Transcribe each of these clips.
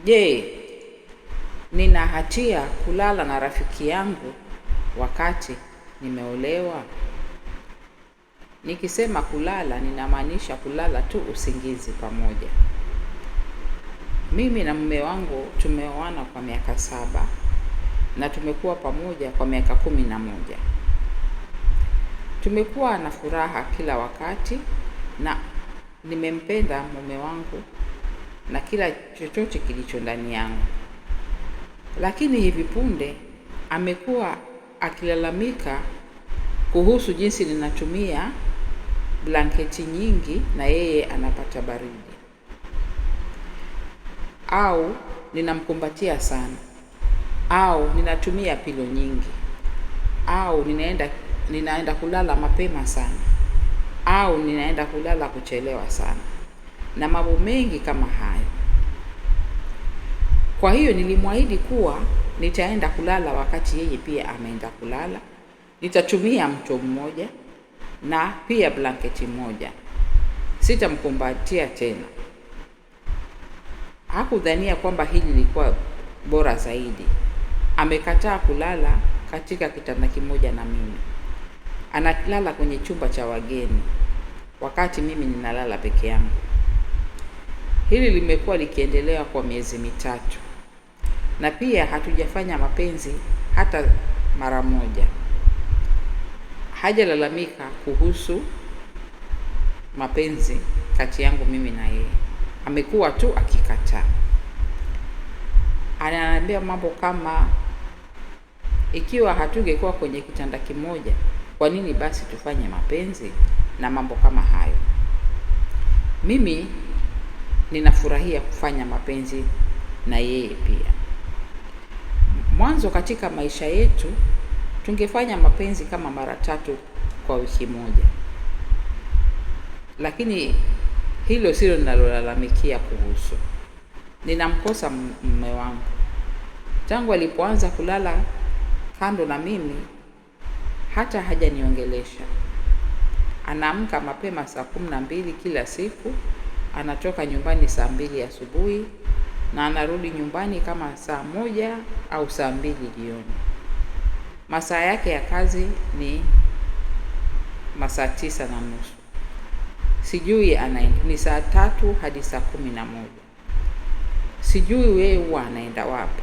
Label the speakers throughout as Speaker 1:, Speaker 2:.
Speaker 1: Je, nina hatia kulala na rafiki yangu wakati nimeolewa? Nikisema kulala, ninamaanisha kulala tu usingizi pamoja. Mimi na mume wangu tumeoana kwa miaka 7 na tumekuwa pamoja kwa miaka 11. Tumekuwa na furaha kila wakati na nimempenda mume wangu na kila chochote kilicho ndani yangu. Lakini hivi punde amekuwa akilalamika kuhusu jinsi ninatumia blanketi nyingi na yeye anapata baridi, au ninamkumbatia sana, au ninatumia pilo nyingi, au ninaenda kulala mapema sana, au ninaenda kulala kuchelewa sana, na mambo mengi kama hayo. Kwa hiyo nilimwahidi kuwa nitaenda kulala wakati yeye pia ameenda kulala. Nitatumia mto mmoja na pia blanketi moja. Sitamkumbatia tena. Hakudhania kwamba hili lilikuwa bora zaidi. Amekataa kulala katika kitanda kimoja na mimi. Analala kwenye chumba cha wageni wakati mimi ninalala peke yangu. Hili limekuwa likiendelea kwa miezi 3. Na pia hatujafanya mapenzi hata mara moja. Hajalalamika kuhusu mapenzi kati yangu mimi na yeye. Amekuwa tu akikataa. Ananiambia mambo kama, ikiwa hatungekuwa kwenye kitanda kimoja, kwa nini basi tufanye mapenzi, na mambo kama hayo. Mimi ninafurahia kufanya mapenzi na yeye pia. Mwanzo katika maisha yetu tungefanya mapenzi kama mara 3 kwa wiki moja. Lakini hilo silo ninalolalamikia kuhusu. Ninamkosa mume wangu. Tangu alipoanza kulala kando na mimi, hata hajaniongelesha. Anaamka mapema saa 12 kila siku, anatoka nyumbani saa 2 asubuhi na anarudi nyumbani kama saa 1 au saa 2 jioni. Masaa yake ya kazi ni masaa 9:30. Sijui ni saa 3 hadi saa 11. Sijui wewe huwa anaenda wapi.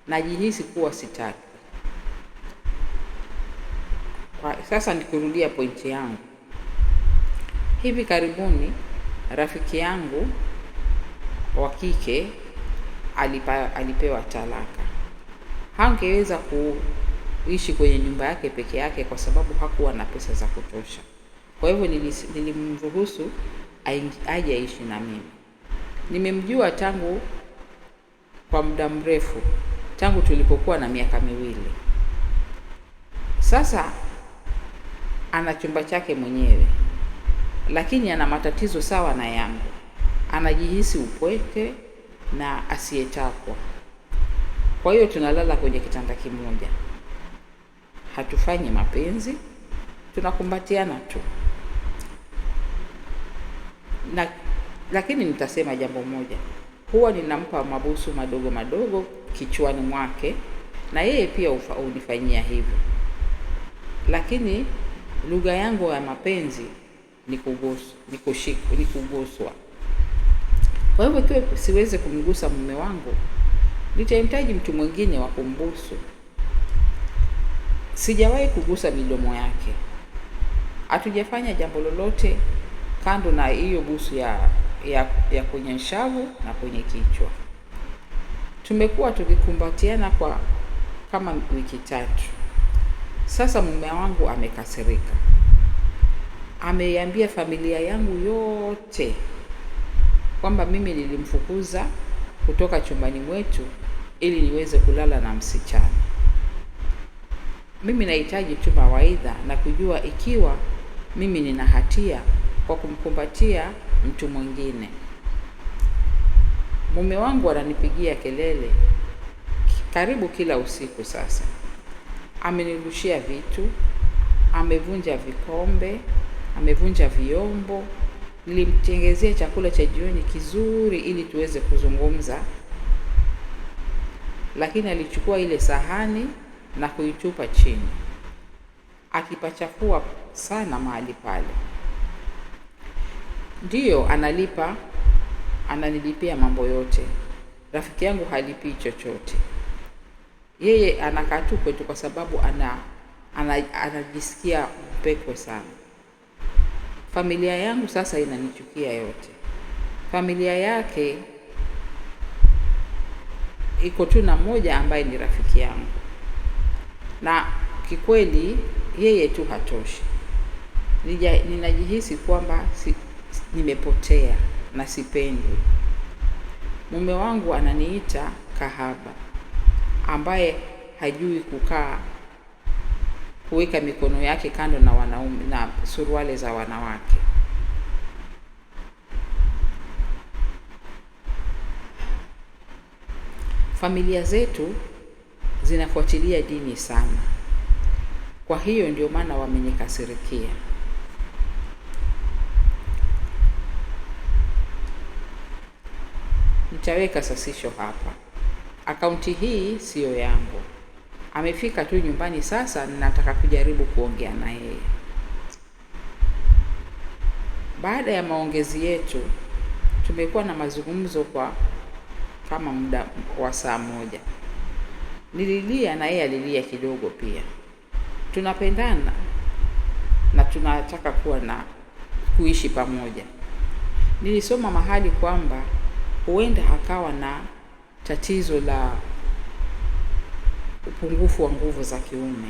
Speaker 1: Najihisi kuwa sitaki. Sasa nikurudia pointi yangu. Hivi karibuni rafiki yangu wa kike alipewa talaka. Hangeweza kuishi kwenye nyumba yake peke yake kwa sababu hakuwa na pesa za kutosha. Kwa hivyo nilimruhusu aje aishi na mimi. Nimemjua tangu kwa muda mrefu, tangu tulipokuwa na miaka 2. Sasa ana chumba chake mwenyewe, lakini ana matatizo sawa na yangu. Anajihisi upweke na asiyetakwa. Kwa hiyo tunalala kwenye kitanda kimoja. Hatufanyi mapenzi, tunakumbatiana tu. Lakini nitasema jambo moja. Huwa ninampa mabusu madogo madogo kichwani mwake, na yeye pia hunifanyia hivyo. Lakini lugha yangu ya mapenzi ni kuguswa. Kwa hivyo ikiwa siwezi kumgusa mume wangu, nitahitaji mtu mwingine wa kumbusu. Sijawahi kugusa midomo yake. Hatujafanya jambo lolote kando na hiyo busu ya kwenye shavu na kwenye kichwa. Tumekuwa tukikumbatiana kwa kama wiki 3. Sasa mume wangu amekasirika. Ameiambia familia yangu yote kwamba mimi nilimfukuza kutoka chumbani mwetu ili niweze kulala na msichana. Mimi nahitaji tu mawaidha na kujua ikiwa mimi nina hatia kwa kumkumbatia mtu mwingine. Mume wangu ananipigia kelele karibu kila usiku sasa. Amenirushia vitu, amevunja vikombe, amevunja vyombo. Nilimtengezea chakula cha jioni kizuri ili tuweze kuzungumza lakini alichukua ile sahani na kuitupa chini, akipachafua sana mahali pale. Ndiyo ananilipia mambo yote. Rafiki yangu halipii chochote. Yeye anakaa tu kwetu kwa sababu anajisikia mpekwe sana. Familia yangu sasa inanichukia yote. Familia yake iko tu na mmoja ambaye ni rafiki yangu, na kikweli yeye tu hatoshi. Ninajihisi kwamba nimepotea na sipendwi. Mume wangu ananiita kahaba ambaye hajui kuweka mikono yake kando na wanaume na suruali za wanawake. Familia zetu zinafuatilia dini sana. Kwa hiyo ndio maana wamenikasirikia. Nitaweka sasisho hapa. Akaunti hii siyo yangu. Amefika tu nyumbani sasa, ninataka kujaribu kuongea na yeye. Baada ya maongezi yetu, tumekuwa na mazungumzo kwa kama muda wa saa moja. Nililia na yeye alilia kidogo pia. Tunapendana na tunataka kuishi pamoja. Nilisoma mahali kwamba huenda akawa na tatizo la upungufu wa nguvu za kiume.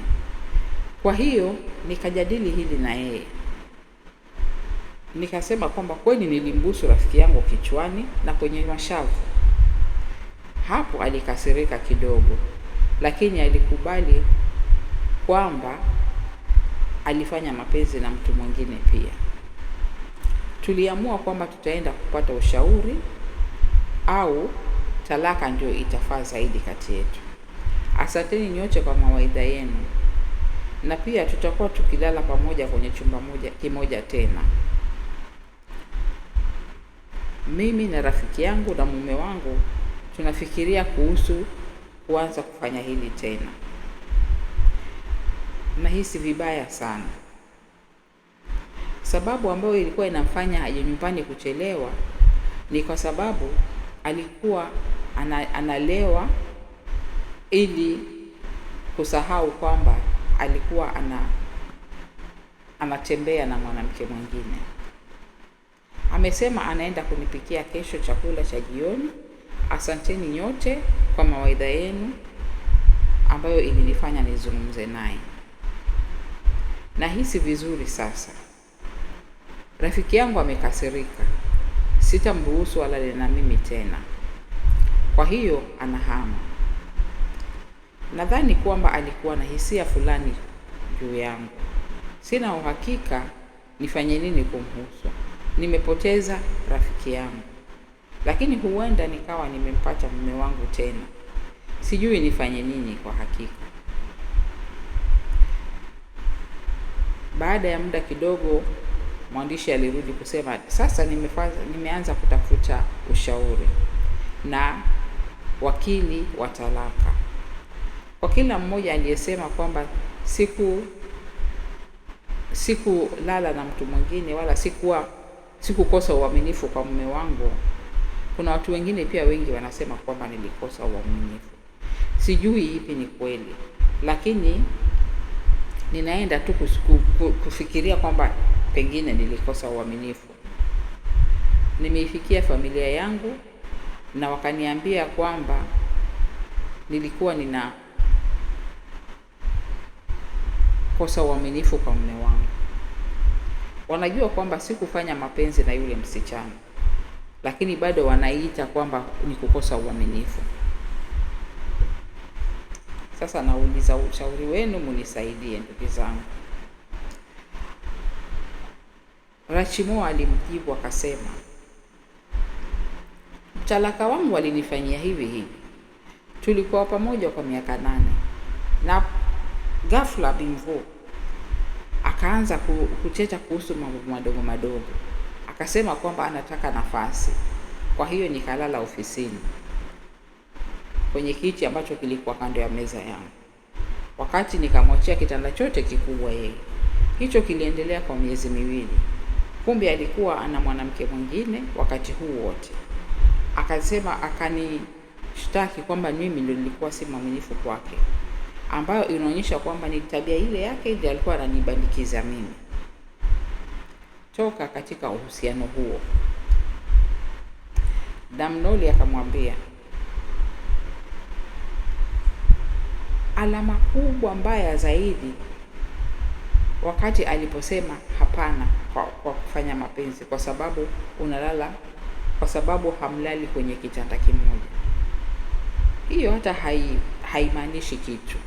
Speaker 1: Kwa hiyo nikajadili hili na yeye. Nikasema kwamba kweli nilimbusu rafiki yangu kichwani na kwenye mashavu. Hapo alikasirika kidogo, lakini alikubali kwamba alifanya mapenzi na mtu mwingine pia. Tuliamua kwamba tutaenda kupata ushauri au talaka ndio itafaa zaidi kati yetu. Asanteni nyote kwa mawaidha yenu, na pia tutakuwa tukilala pamoja kwenye chumba kimoja tena. Mimi na rafiki yangu na mume wangu tunafikiria kuhusu kuanza kufanya hili tena. Nahisi vibaya sana. Sababu ambayo ilikuwa inamfanya aje nyumbani kuchelewa ni kwa sababu alikuwa analewa ili kusahau kwamba alikuwa anatembea na mwanamke mwingine. Amesema anaenda kunipikia kesho chakula cha jioni. Asanteni nyote kwa mawaidha yenu ambayo ilinifanya nizungumze naye. Nahisi vizuri sasa. Rafiki yangu amekasirika. Sitamruhusu alale na mimi tena. Kwa hiyo anahama. Nadhani kwamba alikuwa na hisia fulani juu yangu. Sina uhakika nifanye nini kumhusu. Nimepoteza rafiki yangu, lakini huenda nikawa nimempata mume wangu tena. Sijui nifanye nini kwa hakika. Baada ya muda kidogo, mwandishi alirudi kusema sasa nimeanza kutafuta ushauri na wakili wa talaka. Kwa kila mmoja aliyesema kwamba sikulala na mtu mwingine wala sikukosa uaminifu kwa mume wangu, kuna watu wengine pia wengi wanasema kwamba nilikosa uaminifu. Sijui ipi ni kweli, lakini ninaenda tu kufikiria kwamba pengine nilikosa uaminifu. Nimeifikia familia yangu na wakaniambia kwamba nilikuwa nina kosa uaminifu kwa mume wangu. Wanajua kwamba sikufanya mapenzi na yule msichana, lakini bado wanaita kwamba ni kukosa uaminifu. Sasa nauliza ushauri wenu, munisaidie ndugu zangu. Rachimo alimjibu akasema, mtalaka wangu alinifanyia hivi. Tulikuwa pamoja kwa miaka 8 na ghafla bimvo akaanza kucheta kuhusu mambo madogo. Akasema kwamba anataka nafasi. Kwa hiyo nikalala ofisini. kwenye kiti ambacho kilikuwa kando ya meza yangu, wakati nikamwachia kitanda chote kikubwa yeye. Hicho kiliendelea kwa miezi miwili. Kumbe alikuwa ana mwanamke mwingine wakati huu wote. Akasema, akanishtaki kwamba mimi ndio nilikuwa si mwaminifu kwake, ambayo inaonyesha kwamba ni tabia ile yake ndiyo alikuwa ananibandikiza mimi. Toka katika uhusiano huo, Damnoli akamwambia, alama kubwa mbaya zaidi wakati aliposema hapana kwa kufanya mapenzi, kwa sababu unalala, kwa sababu hamlali kwenye kitanda kimoja. Hiyo hata haimaanishi kitu.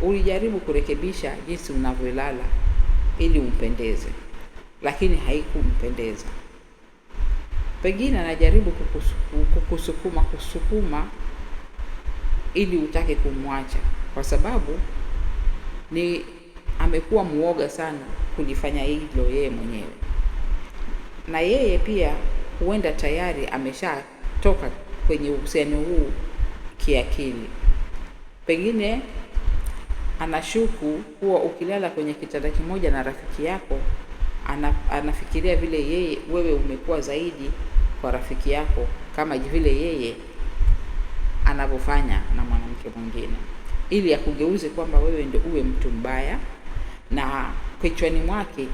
Speaker 1: Ulijaribu kurekebisha jinsi unavyolala ili umpendeze, lakini haikumpendeza. Pengine anajaribu kusukuma ili utake kumwacha, kwa sababu ni amekuwa muoga sana kulifanya hilo yeye mwenyewe, na yeye pia huenda tayari ameshatoka kwenye uhusiano huu kiakili. Pengine anashuku kuwa ukilala kwenye kitanda kimoja na rafiki yako, anafikiria vile wewe umekuwa zaidi kwa rafiki yako, kama vile yeye anavyofanya na mwanamke mwingine, ili akugeuze kwamba wewe ndio uwe mtu mbaya, na kichwani mwake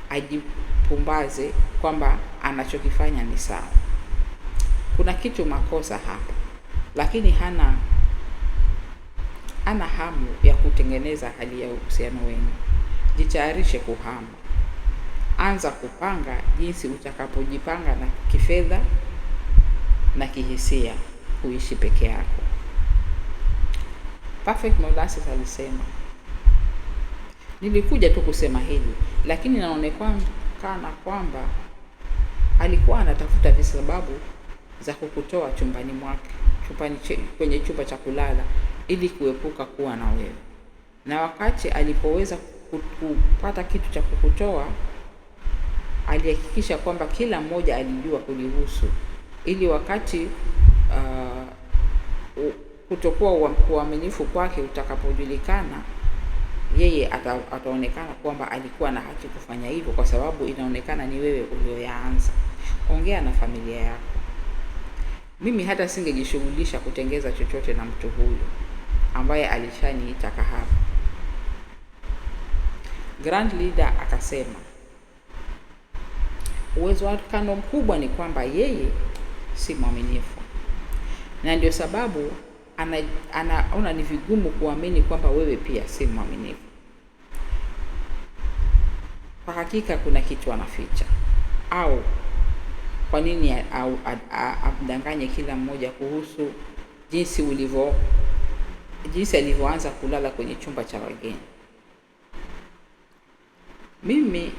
Speaker 1: ajipumbaze kwamba anachokifanya ni sawa. Kuna kitu makosa hapa, lakini hana hamu ya kutengeneza hali ya uhusiano wenu. Jitayarishe kuhama. Anza kupanga jinsi utakapojipanga na kifedha na kihisia kuishi peke yako. Perfect Molasses alisema, nilikuja tu kusema hili, lakini inaonekana kwamba alikuwa anatafuta visababu za kukutoa chumbani mwake, kwenye chumba cha kulala, ili kuepuka kuwa na wewe. Na wakati alipoweza kupata kitu cha kukutoa, alihakikisha kwamba kila mmoja alijua kulihusu, ili wakati kutokuwa uaminifu kwake utakapojulikana, yeye ataonekana kwamba alikuwa na haki kufanya hivyo, kwa sababu inaonekana ni wewe ulioyaanza. Ongea na familia yako. Mimi hata singejishughulisha kutengeza chochote na mtu huyu ambaye alishaniita kahaba. Grand Leader akasema, uwezo wake mkubwa ni kwamba yeye si mwaminifu, na ndio sababu anaona ni vigumu kuamini kwamba wewe pia si mwaminifu. Kwa hakika kuna kitu anaficha, au kwa nini amdanganye kila mmoja kuhusu jinsi alivyoanza kulala kwenye chumba cha wageni. Mimi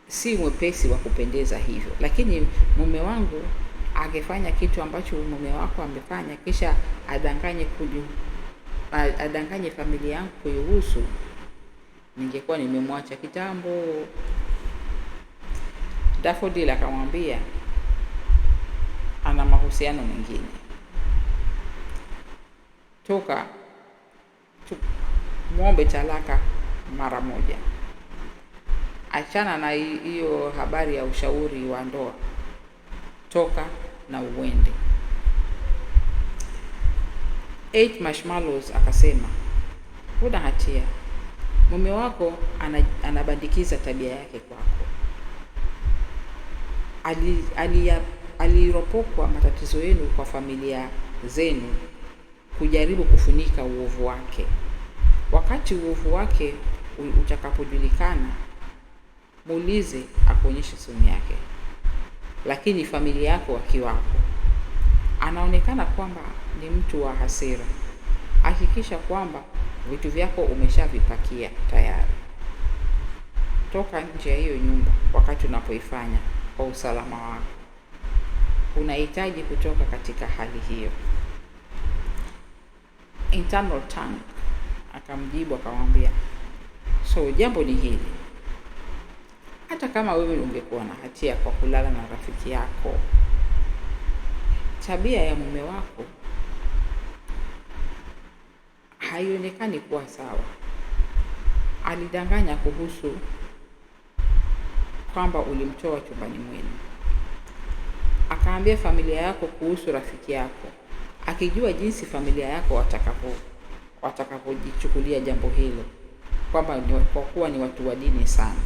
Speaker 1: si mwepesi wa kupendeza hivyo, lakini mume wangu angefanya kitu ambacho mume wako amefanya, kisha adanganye familia yangu kuihusu, ningekuwa nimemwacha kitambo. Daffodil akamwambia ana mahusiano mengine. Toka muombe talaka mara moja. Achana na hiyo habari ya ushauri wa ndoa. Toka na uende. 8 Marshmallows akasema, huna hatia. Mume wako anabandikiza tabia yake kwako. Aliropokwa matatizo yenu kwa familia zenu kujaribu kufunika uovu wake. Wakati uovu wake utakapojulikana, muulize akuonyeshe sumu yake. Lakini familia yako wakiwapo, anaonekana kwamba ni mtu wa hasira, hakikisha kwamba vitu vyako umeshavipakia tayari. Toka nje ya hiyo nyumba wakati unapoifanya kwa usalama wako. Unahitaji kutoka katika hali hiyo. Internal Tank akamjibu akamwambia, so jambo ni hili. Hata kama wewe ungekuwa na hatia kwa kulala na rafiki yako, tabia ya mume wako haionekani kuwa sawa. Alidanganya kuhusu kwamba ulimtoa chumbani mwenu. Akaambia familia yako kuhusu rafiki yako, akijua jinsi familia yako watakavyojichukulia jambo hilo, kwamba kwa kuwa ni watu wa dini sana.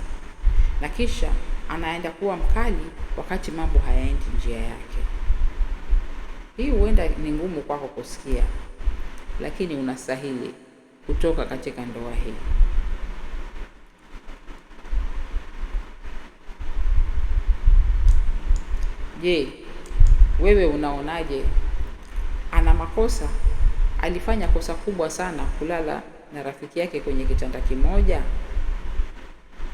Speaker 1: Na kisha anaenda kuwa mkali wakati mambo hayaendi njia yake. Hii huenda ni ngumu kwako kusikia, lakini unastahili kutoka katika ndoa hii. Je, wewe unaonaje? Ana makosa? Alifanya kosa kubwa sana kulala na rafiki yake kwenye kitanda kimoja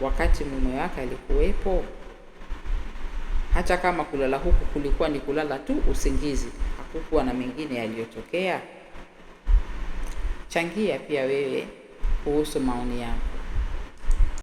Speaker 1: wakati mume wake alikuwepo. Hata kama kulala huku kulikuwa ni kulala tu usingizi, hakukuwa na mengine yaliyotokea. Changia pia wewe kuhusu maoni yako.